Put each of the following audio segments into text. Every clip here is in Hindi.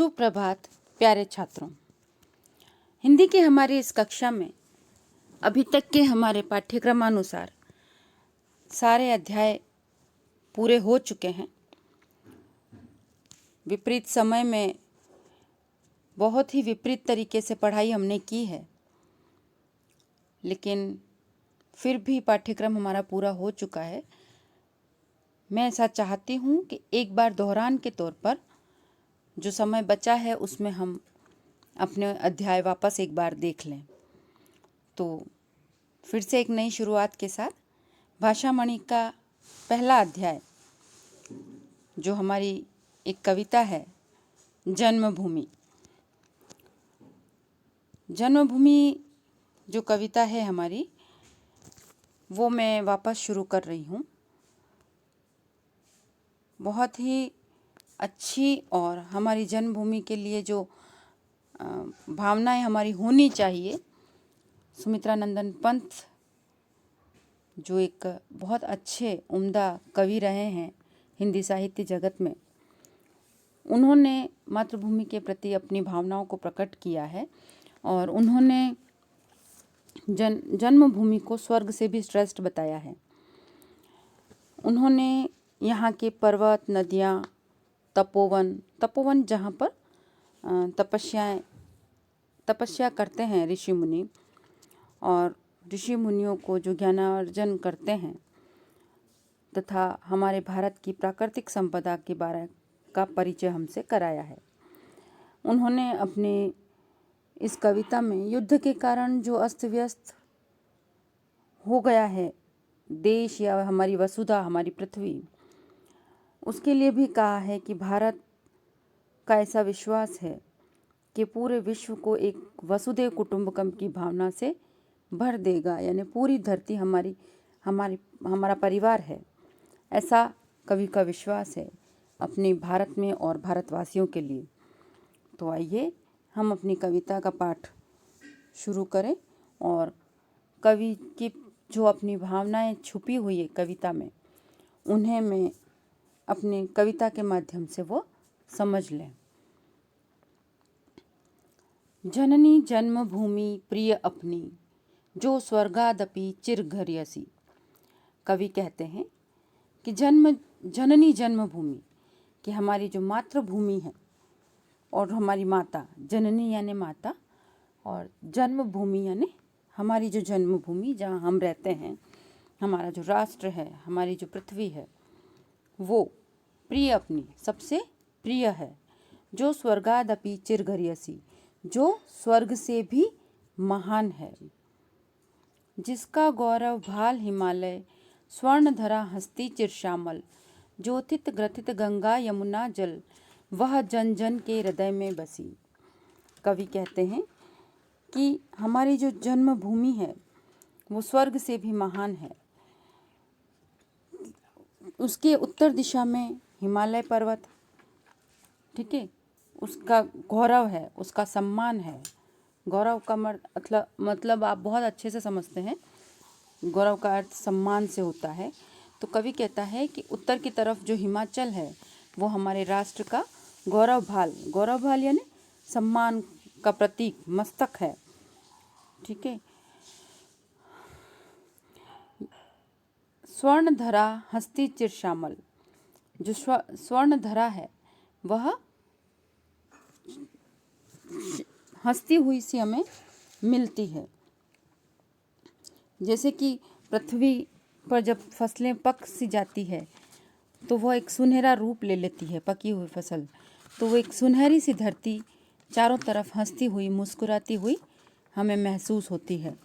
सुप्रभात प्यारे छात्रों। हिंदी की हमारी इस कक्षा में अभी तक के हमारे पाठ्यक्रमानुसार सारे अध्याय पूरे हो चुके हैं। विपरीत समय में बहुत ही विपरीत तरीके से पढ़ाई हमने की है, लेकिन फिर भी पाठ्यक्रम हमारा पूरा हो चुका है। मैं ऐसा चाहती हूँ कि एक बार दोहरान के तौर पर जो समय बचा है उसमें हम अपने अध्याय वापस एक बार देख लें। तो फिर से एक नई शुरुआत के साथ भाषा मणि का पहला अध्याय, जो हमारी एक कविता है, जन्मभूमि। जन्मभूमि जो कविता है हमारी, वो मैं वापस शुरू कर रही हूँ। बहुत ही अच्छी और हमारी जन्मभूमि के लिए जो भावनाएं हमारी होनी चाहिए, सुमित्रा नंदन पंत जो एक बहुत अच्छे उम्दा कवि रहे हैं हिंदी साहित्य जगत में, उन्होंने मातृभूमि के प्रति अपनी भावनाओं को प्रकट किया है और उन्होंने जन्मभूमि को स्वर्ग से भी श्रेष्ठ बताया है। उन्होंने यहाँ के पर्वत, नदियाँ, तपोवन जहाँ पर तपस्या करते हैं ऋषि मुनि, और ऋषि मुनियों को जो ज्ञानार्जन करते हैं, तथा हमारे भारत की प्राकृतिक संपदा के बारे का परिचय हमसे कराया है। उन्होंने अपने इस कविता में युद्ध के कारण जो अस्त व्यस्त हो गया है देश या हमारी वसुधा, हमारी पृथ्वी, उसके लिए भी कहा है कि भारत का ऐसा विश्वास है कि पूरे विश्व को एक वसुधैव कुटुंबकम की भावना से भर देगा, यानी पूरी धरती हमारा परिवार है। ऐसा कवि का विश्वास है अपने भारत में और भारतवासियों के लिए। तो आइए हम अपनी कविता का पाठ शुरू करें और कवि की जो अपनी भावनाएं छुपी हुई है कविता में, उन्हें मैं अपनी कविता के माध्यम से वो समझ लें। जननी जन्मभूमि प्रिय अपनी, जो स्वर्गादपि चिरघर्यसी। कवि कहते हैं कि जननी जन्मभूमि, कि हमारी जो मातृभूमि है और हमारी माता, जननी यानी माता, और जन्मभूमि यानी हमारी जो जन्मभूमि जहाँ हम रहते हैं, हमारा जो राष्ट्र है, हमारी जो पृथ्वी है, वो प्रिय अपनी सबसे प्रिय है। जो स्वर्गादपि चिरघर्यसी, जो स्वर्ग से भी महान है। जिसका गौरव भाल हिमालय, स्वर्ण धरा हस्ती चिरश्यामल। ज्योतित ग्रथित गंगा यमुना जल, वह जन जन के हृदय में बसी। कवि कहते हैं कि हमारी जो जन्मभूमि है वो स्वर्ग से भी महान है। उसके उत्तर दिशा में हिमालय पर्वत, ठीक है, उसका गौरव है, उसका सम्मान है। गौरव का मतलब आप बहुत अच्छे से समझते हैं, गौरव का अर्थ सम्मान से होता है। तो कवि कहता है कि उत्तर की तरफ जो हिमाचल है वो हमारे राष्ट्र का गौरव भाल यानी सम्मान का प्रतीक, मस्तक है, ठीक है। स्वर्ण धरा हस्ती चिरश्यामल, जो स्वर्ण धरा है वह हंसती हुई सी हमें मिलती है। जैसे कि पृथ्वी पर जब फसलें पक सी जाती है तो वह एक सुनहरा रूप ले लेती है, पकी हुई फसल, तो वो एक सुनहरी सी धरती चारों तरफ हंसती हुई, मुस्कुराती हुई हमें महसूस होती है।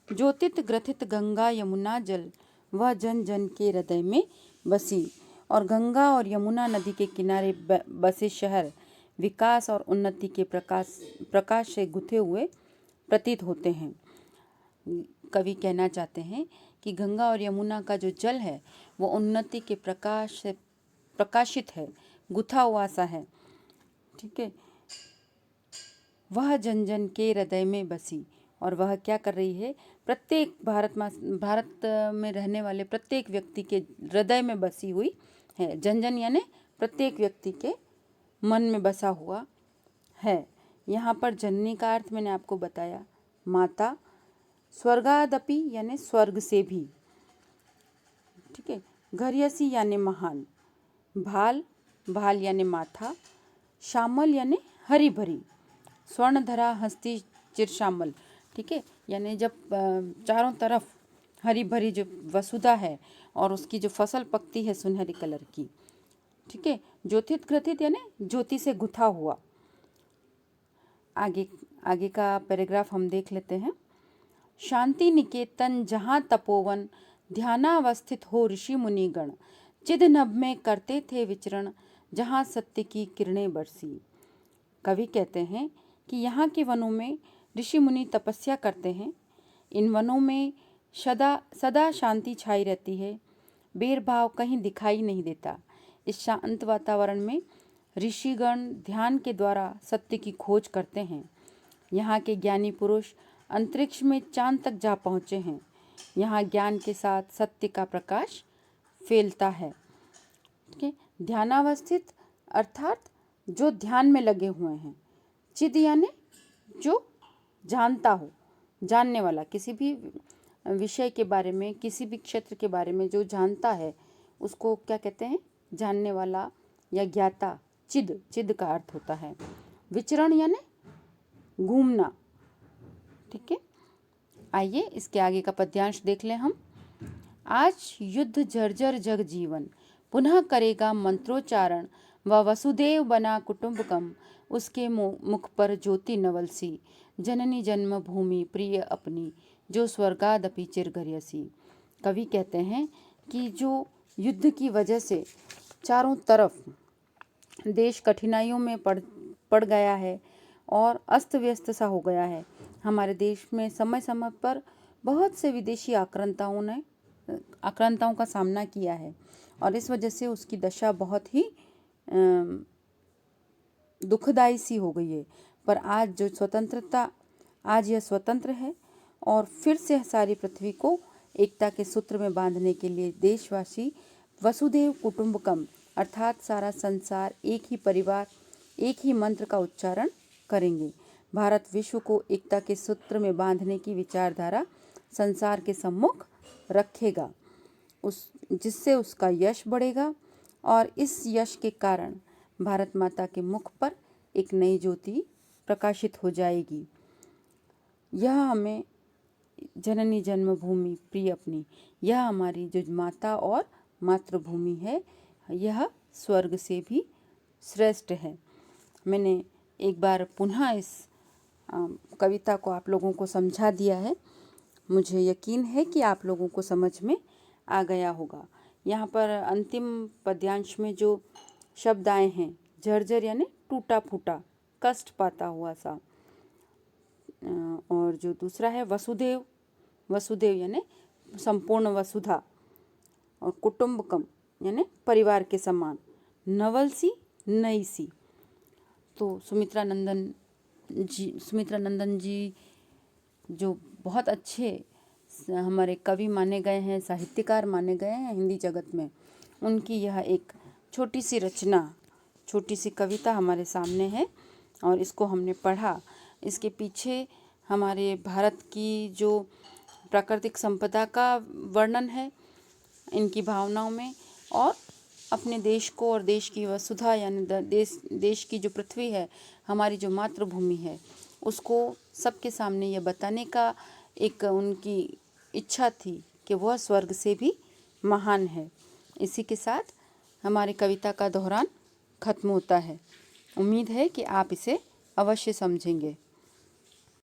ज्योतित ग्रथित गंगा यमुना जल, वह जन जन के हृदय में बसी। और गंगा और यमुना नदी के किनारे बसे शहर विकास और उन्नति के प्रकाश से गुथे हुए प्रतीत होते हैं। कवि कहना चाहते हैं कि गंगा और यमुना का जो जल है वो उन्नति के प्रकाश से प्रकाशित है, गुथा हुआ सा है, ठीक है। वह जन जन के हृदय में बसी, और वह क्या कर रही है, प्रत्येक भारत में रहने वाले प्रत्येक व्यक्ति के हृदय में बसी हुई है। जन जन यानी प्रत्येक व्यक्ति के मन में बसा हुआ है। यहाँ पर जननी का अर्थ मैंने आपको बताया, माता, स्वर्गादपि यानी स्वर्ग से भी, ठीक है। घरियसी यानी महान, भाल, भाल यानी माथा, श्यामल यानी हरी भरी, स्वर्णधरा हस्ती चिरश्यामल, ठीक है। यानी जब चारों तरफ हरी भरी जो वसुधा है और उसकी जो फसल पकती है सुनहरी कलर की, ठीक है। ज्योतित ग्रथित यानी ज्योति से गुथा हुआ। आगे का पैराग्राफ हम देख लेते हैं। शांति निकेतन जहाँ तपोवन, ध्यानावस्थित हो ऋषि मुनिगण, चिद नभ में करते थे विचरण, जहाँ सत्य की किरणें बरसी। कवि कहते हैं कि यहाँ के वनों में ऋषि मुनि तपस्या करते हैं। इन वनों में सदा शांति छाई रहती है, भेदभाव कहीं दिखाई नहीं देता। इस शांत वातावरण में ऋषिगण ध्यान के द्वारा सत्य की खोज करते हैं। यहाँ के ज्ञानी पुरुष अंतरिक्ष में चांद तक जा पहुँचे हैं। यहाँ ज्ञान के साथ सत्य का प्रकाश फैलता है, ठीक है। ध्यानावस्थित अर्थात जो ध्यान में लगे हुए हैं। चिद यानी जो जानता हो, जानने वाला, किसी भी विषय के बारे में, किसी भी क्षेत्र के बारे में जो जानता है उसको क्या कहते हैं? जानने वाला या ज्ञाता। चिद का अर्थ होता है विचरण यानी घूमना, ठीक है। आइए इसके आगे का पद्यांश देख लें हम। आज युद्ध जर्जर जग जीवन, पुनः करेगा मंत्रोच्चारण, व वसुदेव बना कुटुंबकम, उसके मुख पर ज्योति नवल सी, जननी जन्म भूमि प्रिय अपनी, जो स्वर्गादपि चिरघरियसी। कवि कहते हैं कि जो युद्ध की वजह से चारों तरफ देश कठिनाइयों में पड़ गया है और अस्त व्यस्त सा हो गया है। हमारे देश में समय समय पर बहुत से विदेशी आक्रांताओं का सामना किया है और इस वजह से उसकी दशा बहुत ही दुखदाई सी हो गई है। पर आज यह स्वतंत्र है और फिर से सारी पृथ्वी को एकता के सूत्र में बांधने के लिए देशवासी वसुदेव कुटुंबकम अर्थात सारा संसार, एक ही परिवार, एक ही मंत्र का उच्चारण करेंगे। भारत विश्व को एकता के सूत्र में बांधने की विचारधारा संसार के सम्मुख रखेगा, जिससे उसका यश बढ़ेगा और इस यश के कारण भारत माता के मुख पर एक नई ज्योति प्रकाशित हो जाएगी। यह हमें जननी जन्मभूमि प्रिय अपनी, यह हमारी जो माता और मातृभूमि है, यह स्वर्ग से भी श्रेष्ठ है। मैंने एक बार पुनः इस कविता को आप लोगों को समझा दिया है। मुझे यकीन है कि आप लोगों को समझ में आ गया होगा। यहाँ पर अंतिम पद्यांश में जो शब्द आए हैं, जर्जर यानी टूटा फूटा, कष्ट पाता हुआ सा, और जो दूसरा है वसुदेव यानी संपूर्ण वसुधा, और कुटुंबकम यानी परिवार के समान, नवल सी नई सी। तो सुमित्रा नंदन जी जो बहुत अच्छे हमारे कवि माने गए हैं, साहित्यकार माने गए हैं हिंदी जगत में, उनकी यह एक छोटी सी रचना, छोटी सी कविता हमारे सामने है और इसको हमने पढ़ा। इसके पीछे हमारे भारत की जो प्राकृतिक संपदा का वर्णन है, इनकी भावनाओं में, और अपने देश को और देश की वसुधा यानी देश की जो पृथ्वी है, हमारी जो मातृभूमि है, उसको सबके सामने ये बताने का एक उनकी इच्छा थी कि वह स्वर्ग से भी महान है। इसी के साथ हमारी कविता का दोहरान खत्म होता है। उम्मीद है कि आप इसे अवश्य समझेंगे।